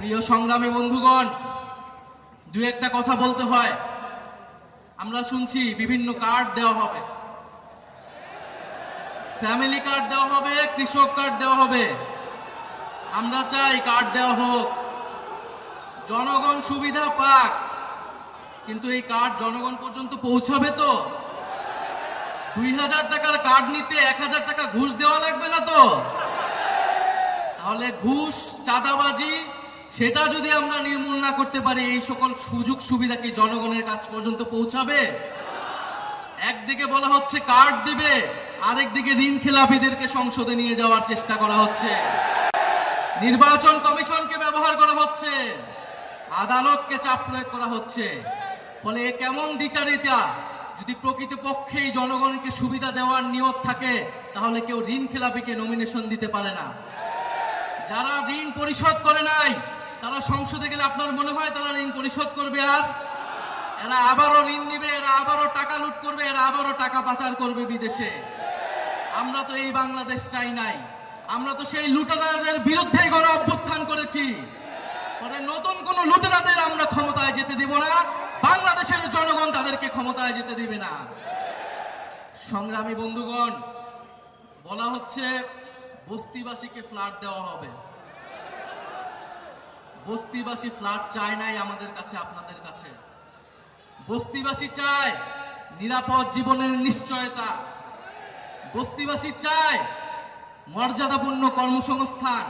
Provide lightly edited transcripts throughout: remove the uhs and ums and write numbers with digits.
প্রিয় সংগ্রামী বন্ধুগণ, দুই একটা কথা বলতে হয়। আমরা শুনছি বিভিন্ন কার্ড দেওয়া হবে, ফ্যামিলি কার্ড দেওয়া হবে, কৃষক কার্ড দেওয়া হবে। আমরা চাই কার্ড দেওয়া হোক, জনগণ সুবিধা পাক, কিন্তু এই কার্ড জনগণ পর্যন্ত পৌঁছাবে তো? 2000 টাকার কার্ড নিতে 1000 টাকা ঘুষ দেওয়া লাগবে না তো? তাহলে ঘুষ, চাঁদাবাজি সেটা যদি আমরা নির্মূল না করতে পারি, এই সকল সুযোগ সুবিধা কি জনগণের কাছ পর্যন্ত পৌঁছাবে? একদিকে বলা হচ্ছে কার্ড দিবে, আরেকদিকে ঋণ খেলাপিদেরকে সংসদে নিয়ে যাওয়ার চেষ্টা করা হচ্ছে, নির্বাচন কমিশনকে ব্যবহার করা হচ্ছে, আদালতকে চাপ প্রয়োগ করা হচ্ছে। ফলে এ কেমন দ্বিচারিতা? যদি প্রকৃতপক্ষেই জনগণকে সুবিধা দেওয়ার নিয়ত থাকে, তাহলে কেউ ঋণ খেলাপিকে নমিনেশন দিতে পারে না। যারা ঋণ পরিশোধ করে নাই, তারা সংসদে গেলে আপনার মনে হয় তারা ঋণ পরিশোধ করবে? আর এরা আবারও ঋণ নিবে, এরা আবারও টাকা লুট করবে, এরা আবারও টাকা পাচার করবে বিদেশে। আমরা তো এই বাংলাদেশ চাই নাই। আমরা তো সেই লুটেরাদের বিরুদ্ধে গণ অভ্যুত্থান করেছি। পরে নতুন কোন লুটেরাদের আমরা ক্ষমতায় যেতে দিব না, বাংলাদেশের জনগণ তাদেরকে ক্ষমতায় যেতে দিবে না। সংগ্রামী বন্ধুগণ, বলা হচ্ছে বস্তিবাসীকে ফ্ল্যাট দেওয়া হবে। বস্তিবাসী ফ্ল্যাট চায় নাই আমাদের কাছে, আপনাদের কাছে। বস্তিবাসী চায় নিরাপদ জীবনের নিশ্চয়তা। বস্তিবাসী চায় মর্যাদাপূর্ণ কর্মসংস্থান।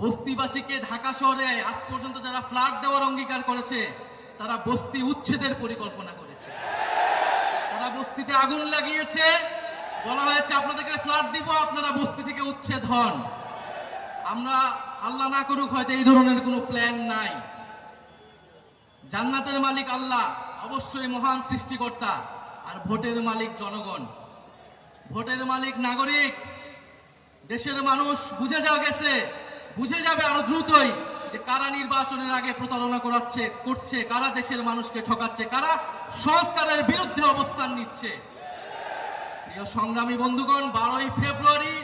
বস্তিবাসীকে ঢাকা শহরে আজ পর্যন্ত যারা ফ্ল্যাট দেওয়ার অঙ্গীকার করেছে, তারা বস্তি উচ্ছেদের পরিকল্পনা করেছে। তারা বস্তিতে আগুন লাগিয়েছে, বলা হয়েছে আপনাদেরকে ফ্ল্যাট দিব, আপনারা বস্তি থেকে উচ্ছেদ হন। আমরা আল্লাহ না করুক হয়তো এই ধরনের কোনো প্ল্যান নাই। জান্নাতের মালিক আল্লাহ, অবশ্যই মহান সৃষ্টিকর্তা, আর ভোটের মালিক জনগণ। ভোটের মালিক নাগরিক। দেশের মানুষ বুঝে যাবে আরো দ্রুতই যে কারা নির্বাচনের আগে প্রতারণা করছে, কারা দেশের মানুষকে ঠকাচ্ছে, কারা সংস্কারের বিরুদ্ধে অবস্থান নিচ্ছে। প্রিয় সংগ্রামী বন্ধুগণ, 12ই ফেব্রুয়ারি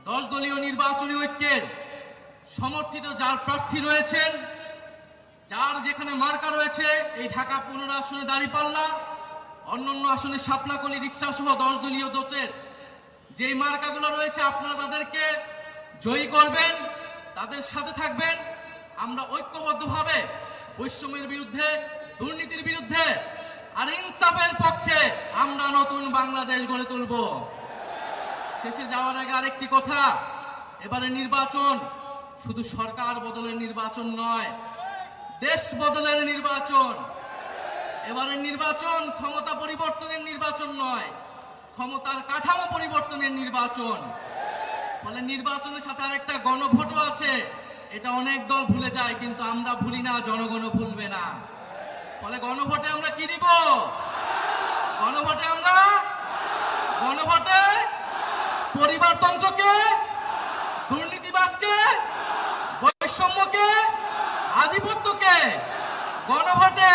10 দলীয় নির্বাচনী ঐক্যের সমর্থিত যার প্রার্থী রয়েছেন, যার যেখানে মার্কা রয়েছে, এই ঢাকা 15 আসনে দাঁড়িপাল্লা, অন্যান্য আসনে শাপলাকলি, রিক্সা সহ 10 দলীয় জোটের যেই মার্কাগুলো রয়েছে, আপনারা তাদেরকে জয়ী করবেন, তাদের সাথে থাকবেন। আমরা ঐক্যবদ্ধভাবে বৈষম্যের বিরুদ্ধে, দুর্নীতির বিরুদ্ধে আর ইনসাফের পক্ষে আমরা নতুন বাংলাদেশ গড়ে তুলব। শেষে যাওয়ার আগে আরেকটি কথা, এবারে নির্বাচন শুধু সরকার বদলের নির্বাচন নয়, দেশ বদলের নির্বাচন। এবারের নির্বাচন ক্ষমতা পরিবর্তনের নির্বাচন নয়, ক্ষমতার কাঠামো পরিবর্তনের নির্বাচন। ফলে নির্বাচনের সাথে আরেকটা গণভোটও আছে। এটা অনেক দল ভুলে যায়, কিন্তু আমরা ভুলি না, জনগণও ভুলবে না। ফলে গণভোটে আমরা কি দিব? গণভোটে পরিবারতন্ত্রকে, দুর্নীতিবাজকে, বৈষম্যকে, আধিপত্যকে, গণভোটে